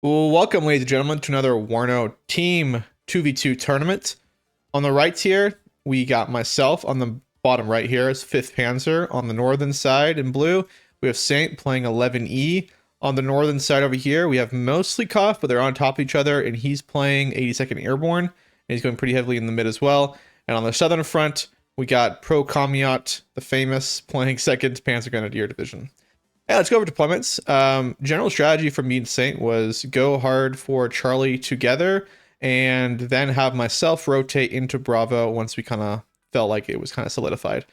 Well, welcome, ladies and gentlemen, to another Warno Team 2v2 tournament. On the right here, we got myself. On the bottom right here is 5th Panzer. On the northern side in blue, we have Saint playing 11E. On the northern side over here, we have mostly Koff, but they're on top of each other, and he's playing 82nd Airborne, and he's going pretty heavily in the mid as well. And on the southern front, we got Pro Kamiot, the famous, playing 2nd Panzer Grenadier Division. Yeah, let's go over deployments. General strategy for me and Saint was go hard for Charlie together and then have myself rotate into Bravo once we kind of felt like it was kind of solidified.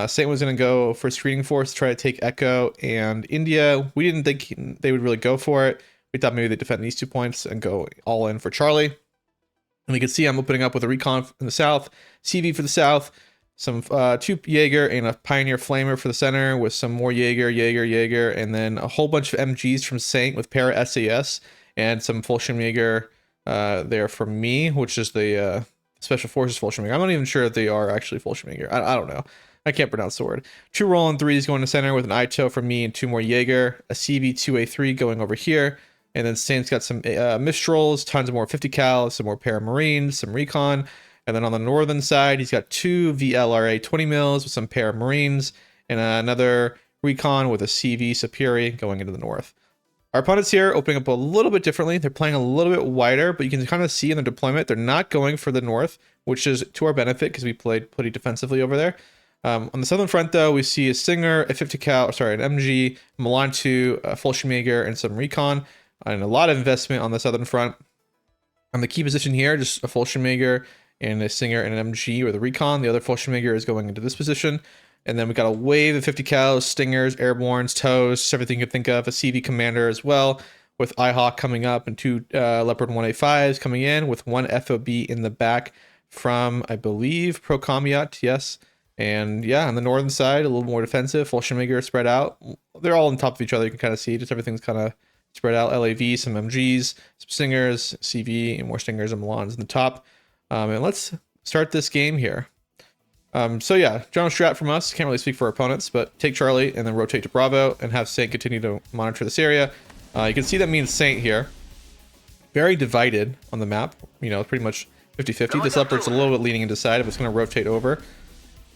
Saint was going to go for screening force to try to take Echo and India. We didn't think they would really go for it. We thought maybe they'd defend these 2 points and go all in for Charlie. And we can see I'm opening up with a recon in the south, CV for the south, some 2 Jaeger and a Pioneer Flamer for the center with some more Jaeger, and then a whole bunch of MGs from Saint with Para SAS and some Fallschirmjäger there for me, which is the Special Forces Fallschirmjäger. I'm not even sure if they are actually Fallschirmjäger. I don't know. I can't pronounce the word. 2 Roland 3s going to center with an Ito for me and 2 more Jaeger, a CV2A3 going over here, and then Saint's got some Mistrals, tons of more 50 cal, some more Para Marines, some Recon. And then on the northern side, he's got 2 VLRA 20 mils with some Para Marines and another Recon with a CV Superi going into the north. Our opponents here opening up a little bit differently. They're playing a little bit wider, but you can kind of see in the deployment, they're not going for the north, which is to our benefit because we played pretty defensively over there. On the southern front, though, we see a Stinger, a 50 cal, sorry, an MG, Milan 2, a Fallschirmjäger, and some Recon, and a lot of investment on the southern front. On the key position here, just a Fallschirmjäger and a Stinger and an MG or the Recon. The other Fallschirmjäger is going into this position. And then we got a wave of 50 cals, Stingers, Airbornes, TOWs, everything you could think of, a CV Commander as well, with IHawk coming up and 2 Leopard 1A5s coming in with 1 FOB in the back from, I believe, Pro Kamiot, yes. And yeah, on the northern side, a little more defensive, Fallschirmjäger spread out. They're all on top of each other, you can kind of see, just everything's kind of spread out. LAV, some MGs, some Stingers, CV, and more Stingers and Milans in the top. And let's start this game here. So yeah, general strat from us, can't really speak for our opponents, but take Charlie and then rotate to Bravo and have Saint continue to monitor this area. You can see that means Saint here. Very divided on the map, you know, pretty much 50-50. This Leopard's a little bit leaning into side if it's going to rotate over.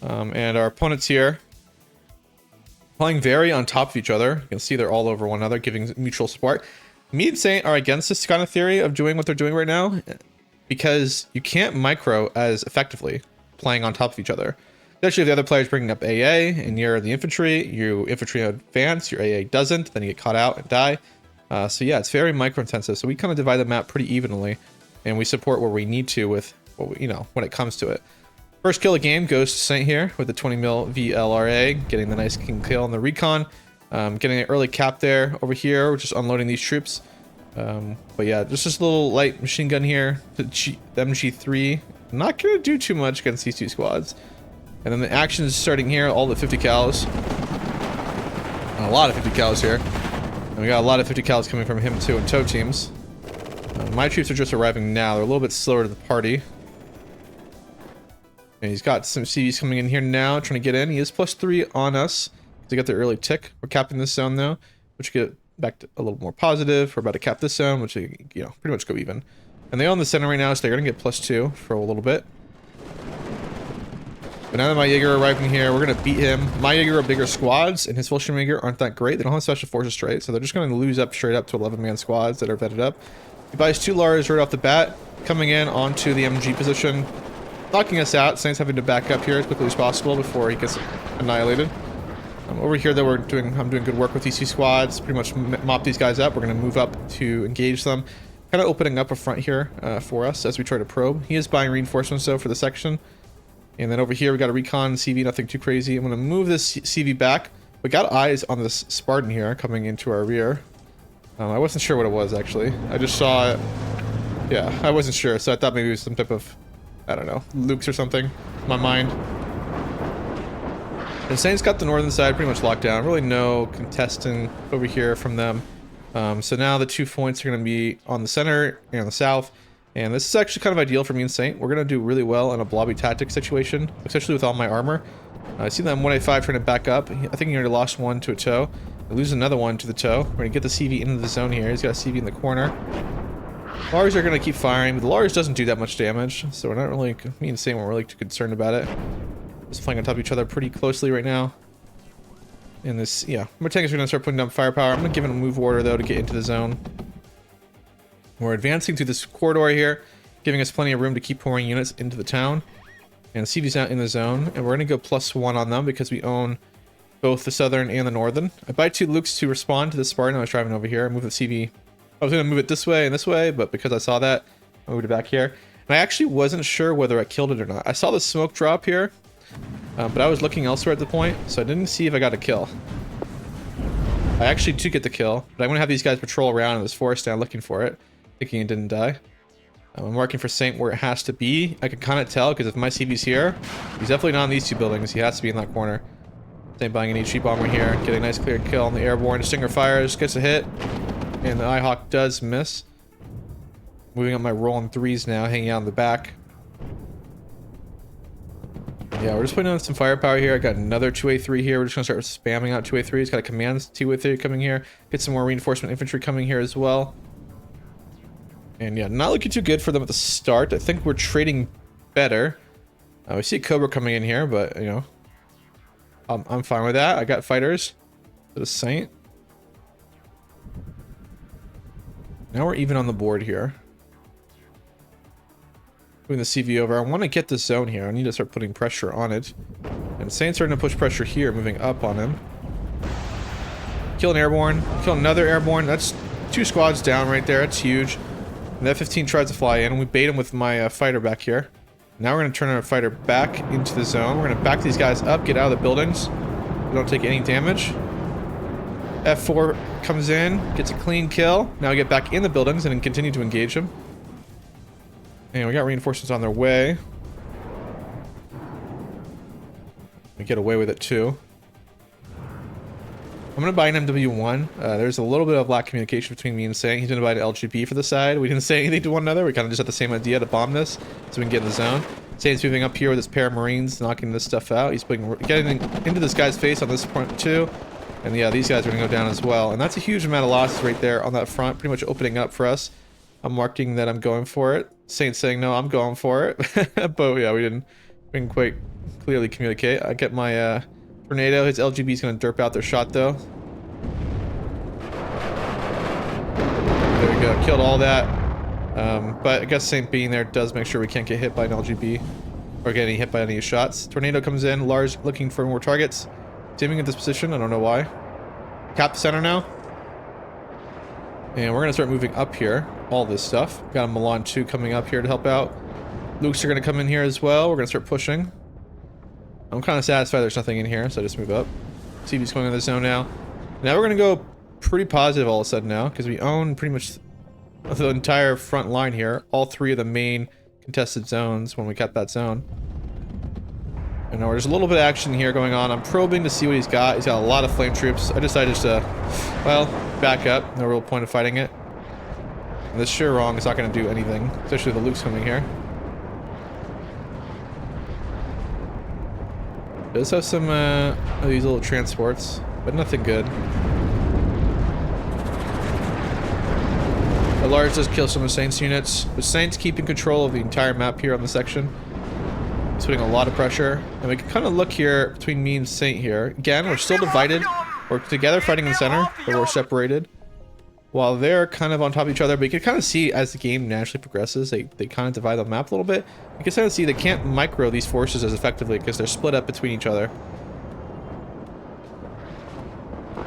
And our opponents here playing very on top of each other. You can see they're all over one another, giving mutual support. Me and Saint are against this kind of theory of doing what they're doing right now, because you can't micro as effectively playing on top of each other. Especially if the other player's bringing up AA and you're the infantry, you infantry advance, your AA doesn't, then you get caught out and die. So yeah, it's very micro intensive. So we kind of divide the map pretty evenly, and we support where we need to with what we, you know, when it comes to it. First kill of the game goes to Saint here with the 20 mil VLRA, getting the nice king kill on the Recon, getting an early cap there over here, just unloading these troops. But yeah, just this little light machine gun here, the MG3, not gonna do too much against these 2 squads. And then the action is starting here, all the 50 cals. And a lot of 50 cals here. And we got a lot of 50 cals coming from him too in tow teams. My troops are just arriving now, they're a little bit slower to the party. And he's got some CVs coming in here now, trying to get in. He is +3 on us. They got the early tick. We're capping this zone though, which get back to a little more positive. We're about to cap this zone, which, you know, pretty much go even. And they own the center right now, so they're gonna get +2 for a little bit. But now that my Jaeger are arriving here, we're gonna beat him. My Jaeger are bigger squads, and his Fallschirmjäger aren't that great. They don't have special forces straight, so they're just gonna lose up straight up to 11-man squads that are vetted up. He buys 2 Lars right off the bat, coming in onto the MG position, knocking us out. Saint's having to back up here as quickly as possible before he gets annihilated. Over here, though, I'm doing good work with these 2 squads. Pretty much mop these guys up. We're going to move up to engage them. Kind of opening up a front here for us as we try to probe. He is buying reinforcements, though, for the section. And then over here, we got a Recon CV, nothing too crazy. I'm going to move this CV back. We got eyes on this Spartan here coming into our rear. I wasn't sure what it was, actually. I just saw it. Yeah, I wasn't sure, so I thought maybe it was some type of, I don't know, Luke's or something in my mind. And Saint's got the northern side pretty much locked down. Really no contesting over here from them. So now the 2 points are going to be on the center and on the south. And this is actually kind of ideal for me and Saint. We're going to do really well in a blobby tactic situation, especially with all my armor. I see them 1A5 trying to back up. I think he already lost 1 to a tow. We lose another one to the toe. We're gonna get the CV into the zone here. He's got a CV in the corner. Lars are gonna keep firing, but the Lars doesn't do that much damage, so we're not really, me and Saint weren't really too concerned about it. Just playing on top of each other pretty closely right now. And this, yeah, my tanks are gonna start putting down firepower. I'm gonna give it a move order though to get into the zone. We're advancing through this corridor here, giving us plenty of room to keep pouring units into the town. And CV's out in the zone, and we're gonna go +1 on them because we own both the southern and the northern. I buy 2 Lukes to respond to the Spartan. I was driving over here. I moved the CV. I was gonna move it this way and this way, but because I saw that, I moved it back here. And I actually wasn't sure whether I killed it or not. I saw the smoke drop here, but I was looking elsewhere at the point, so I didn't see if I got a kill. I actually did get the kill, but I'm gonna have these guys patrol around in this forest now looking for it, thinking it didn't die. I'm marking for Saint where it has to be. I can kind of tell because if my CV's here, he's definitely not in these 2 buildings. He has to be in that corner. Saint buying an HE bomber here, getting a nice clear kill on the airborne. Stinger fires, gets a hit, and the IHawk does miss. Moving up my rolling 3s now, hanging out in the back. Yeah, we're just putting on some firepower here. I got another 2A3 here. We're just gonna start spamming out 2A3s. Got a command 2A3 coming here. Get some more reinforcement infantry coming here as well. And yeah, not looking too good for them at the start. I think we're trading better. We see a Cobra coming in here, but you know, I'm fine with that. I got fighters. The Saint. Now we're even on the board here. Moving the CV over. I want to get this zone here. I need to start putting pressure on it. And Saint's starting to push pressure here, moving up on him. Kill an airborne. Kill another airborne. That's 2 squads down right there. That's huge. And that 15 tries to fly in, and we bait him with my fighter back here. Now we're going to turn our fighter back into the zone. We're going to back these guys up, get out of the buildings. We don't take any damage. F4 comes in, gets a clean kill. Now we get back in the buildings and then continue to engage them. And we got reinforcements on their way. We get away with it too. I'm going to buy an MW1. There's a little bit of lack of communication between me and Saint. He didn't buy an LGB for the side. We didn't say anything to one another. We kind of just had the same idea to bomb this so we can get in the zone. Saint's moving up here with his pair of Marines, knocking this stuff out. He's getting into this guy's face on this front too. And yeah, these guys are going to go down as well. And that's a huge amount of losses right there on that front, pretty much opening up for us. I'm marking that I'm going for it. Saint's saying, no, I'm going for it. But yeah, we didn't quite clearly communicate. I get my Tornado. His LGB is going to derp out their shot though. There we go. Killed all that. But I guess Saint being there does make sure we can't get hit by an LGB or get any hit by any shots. Tornado comes in. Lars looking for more targets. Aiming at this position. I don't know why. Cap the center now. And we're going to start moving up here. All this stuff. Got a Milan 2 coming up here to help out. Lukes are going to come in here as well. We're going to start pushing. I'm kind of satisfied there's nothing in here, so I just move up. CV's going in the zone now. Now we're going to go pretty positive all of a sudden now, because we own pretty much the entire front line here. All 3 of the main contested zones when we kept that zone. And now there's a little bit of action here going on. I'm probing to see what he's got. He's got a lot of flame troops. I decided just to, well, back up. No real point of fighting it. And this sure wrong is not going to do anything, especially the Luke's coming here. Does have some of these little transports, but nothing good. The Lars does kill some of Saint's units, but Saint's keeping control of the entire map here on the section. He's putting a lot of pressure, and we can kind of look here between me and Saint here. Again, we're still divided. We're together fighting in the center, but we're separated. While they're kind of on top of each other, but you can kind of see as the game naturally progresses, they kind of divide the map a little bit. You can kind of see they can't micro these forces as effectively because they're split up between each other.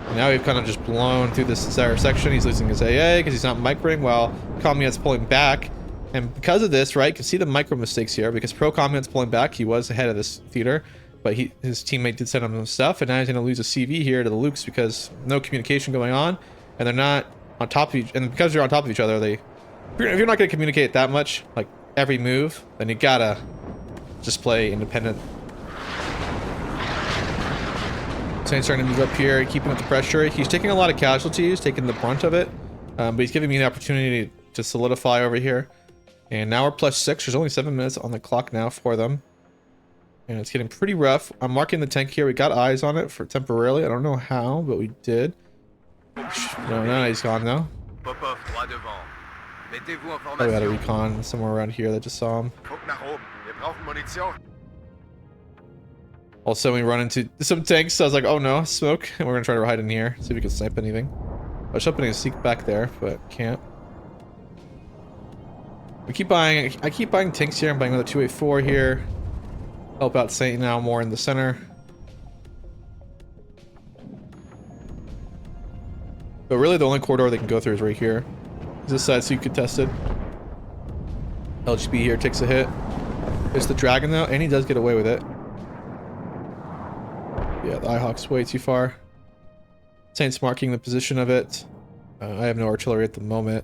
And now we've kind of just blown through this entire section. He's losing his AA because he's not microing while Command's pulling back. And because of this, right, you can see the micro mistakes here because Pro Command's pulling back. He was ahead of this theater, but his teammate did send him some stuff, and now he's going to lose a CV here to the Lukes because no communication going on, and they're not on top of each, and because they're on top of each other, if you're not going to communicate that much, like every move, then you gotta just play independent. Saint's starting to move up here, keeping up the pressure. He's taking a lot of casualties, taking the brunt of it, but he's giving me the opportunity to solidify over here. And now we're +6. There's only 7 minutes on the clock now for them, and it's getting pretty rough. I'm marking the tank here. We got eyes on it for temporarily. I don't know how, but we did. No, no, he's gone now. Popov, droit devant. Mettez-vous en Oh, we had a formation. recon somewhere around here that just saw him. Guck nach oben. Wir brauchen Munition. Also, we run into some tanks, so I was like, oh no, smoke. And we're gonna try to hide in here, see if we can snipe anything. I was hoping to sneak back there, but can't. I keep buying tanks here. I'm buying another 284 here. Help out Saint now more in the center. But really the only corridor they can go through is right here. This side so you could test it. LGB here takes a hit. There's the dragon though, and he does get away with it. Yeah, the Ihawk's way too far. Saint's marking the position of it. I have no artillery at the moment.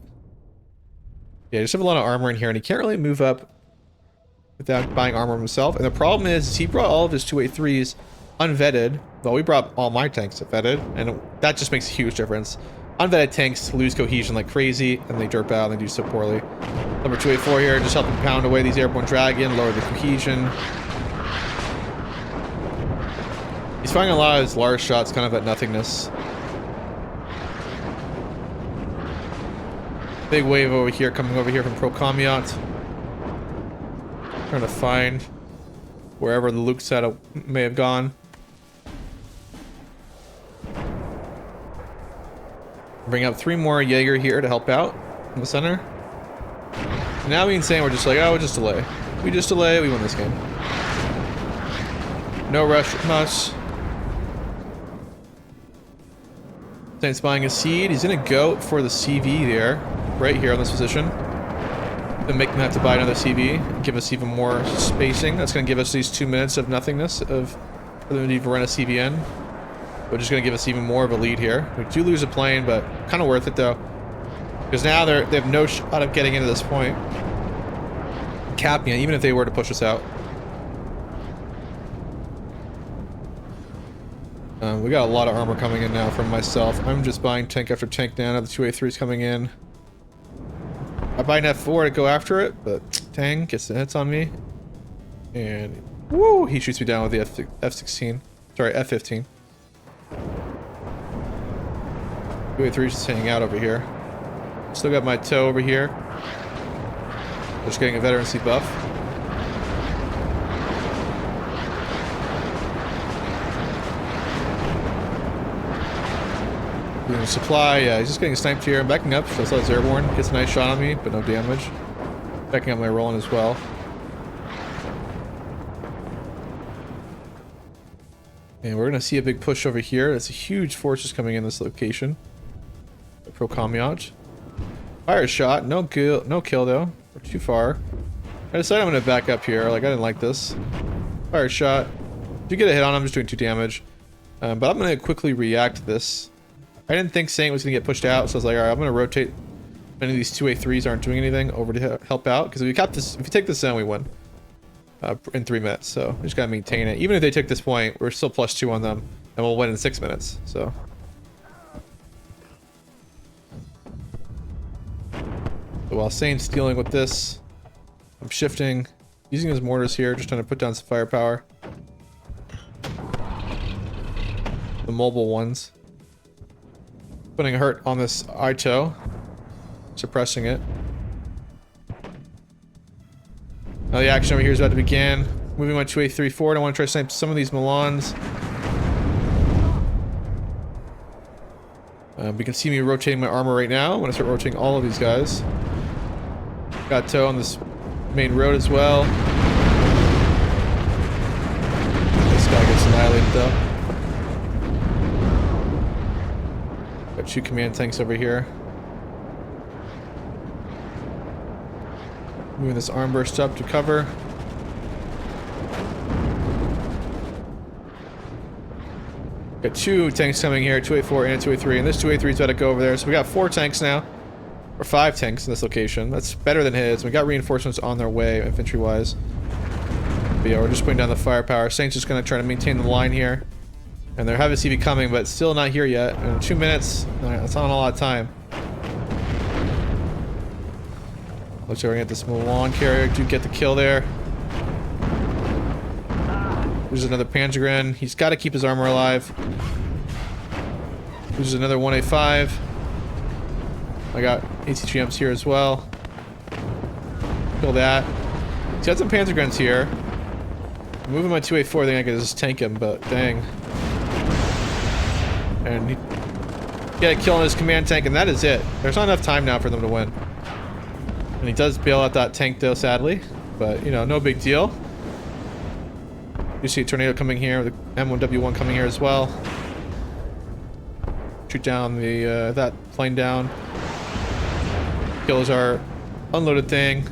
Yeah, I just have a lot of armor in here, and he can't really move up without buying armor himself. And the problem is he brought all of his 283s unvetted. Well, we brought all my tanks vetted, and that just makes a huge difference. Unvetted tanks lose cohesion like crazy, and they derp out and they do so poorly. Number 284 here, just helping pound away these airborne dragon, lower the cohesion. He's firing a lot of his large shots kind of at nothingness. Big wave over here, coming over here from Pro Kamiot. Trying to find wherever the Luke set may have gone. Bring up 3 more Jaeger here to help out in the center. Now me and Saint we're just like, oh, we'll just delay. We just delay, we win this game. No rush from us. Saint's buying a seed. He's gonna go for the CV there, right here on this position. Then make them have to buy another CV, give us even more spacing. That's gonna give us these 2 minutes of nothingness of for them to even run a CV in. Which is gonna give us even more of a lead here. We do lose a plane, but kind of worth it though, because now they have no shot of getting into this point, capping it, even if they were to push us out. We got a lot of armor coming in now from myself. I'm just buying tank after tank now. Now the 283's coming in. I buy an F4 to go after it, but dang, gets the hits on me. And woo, he shoots me down with the F16. Sorry, F15. 283's just hanging out over here. Still got my toe over here. Just getting a veterancy buff. Doing supply, yeah, he's just getting sniped here. I'm backing up, so I saw it's airborne. Gets a nice shot on me, but no damage. Backing up my Roland as well. And we're gonna see a big push over here. It's a huge force just coming in this location. Pro Kamiot. Fire shot, no kill though. We're too far. I decided I'm gonna back up here. Like, I didn't like this. Fire shot. If you get a hit on him, I'm just doing 2 damage. But I'm gonna quickly react to this. I didn't think Saint was gonna get pushed out, so I was like, alright, I'm gonna rotate. Many of these 2A3s aren't doing anything over to help out, because if we cap this, if we take this in, we win in 3 minutes. So we just gotta maintain it. Even if they took this point, we're still +2 on them, and we'll win in 6 minutes. So. So while Saint's dealing with this, I'm shifting, using his mortars here, just trying to put down some firepower. The mobile ones. Putting a hurt on this Ito. Suppressing it. Now the action over here is about to begin. Moving my 2A3 forward. I want to try to snipe some of these Milans. You can see me rotating my armor right now. I'm going to start rotating all of these guys. Got toe on this main road as well. This guy gets annihilated though. Got 2 command tanks over here. Moving this arm burst up to cover. Got 2 tanks coming here, 2A4 and a 2A3, and this 2A3 is about to go over there. So we got 4 tanks now. Or 5 tanks in this location. That's better than his. We got reinforcements on their way, infantry-wise. But yeah, we're just putting down the firepower. Saint's just going to try to maintain the line here. And they have a CV coming, but still not here yet. In 2 minutes, that's not a lot of time. Looks like we're going to get this Milan carrier. Do get the kill there. There's another Panzergren. He's got to keep his armor alive. Loses another 1A5. I got ATGMs here as well. Kill that. He's got some Panzer guns here. I'm moving my 2A4, I think I can just tank him, but dang. And he got a kill on his command tank, and that is it. There's not enough time now for them to win. And he does bail out that tank though, sadly. But, you know, no big deal. You see a tornado coming here, the M1W1 coming here as well. Shoot down the that plane down. Kills our unloaded thing.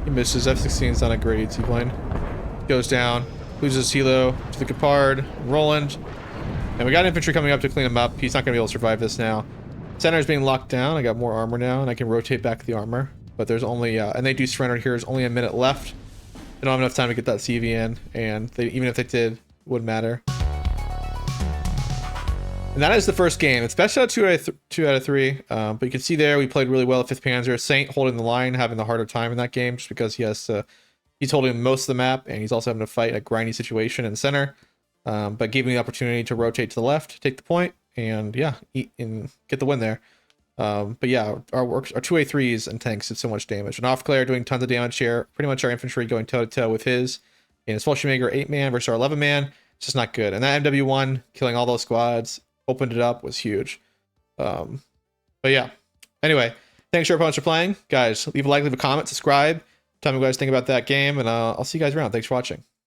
He misses. F-16's not a great AT plane. Goes down. Loses helo to the Gepard. Roland. And we got infantry coming up to clean him up. He's not going to be able to survive this now. Center's being locked down. I got more armor now, and I can rotate back the armor. But there's only, and they do surrender here. There's only a minute left. They don't have enough time to get that CV in, and they, even if they did, it wouldn't matter. And that is the first game. It's best out 2 out of 3. But you can see there we played really well at 5th Panzer. Saint holding the line, having the harder time in that game just because he has to, he's holding most of the map, and he's also having to fight a grindy situation in center. But gave me the opportunity to rotate to the left, take the point, and yeah, eat and get the win there. But yeah, our 2A3s and tanks did so much damage. And Offclair doing tons of damage here. Pretty much our infantry going toe-to-toe with his. And his Fallschirmjäger 8-man versus our 11-man. It's just not good. And that MW1, killing all those squads, opened it up, was huge. But yeah. Anyway, thanks to our opponents for playing. Guys, leave a like, leave a comment, subscribe. Tell me what you guys think about that game, and I'll see you guys around. Thanks for watching.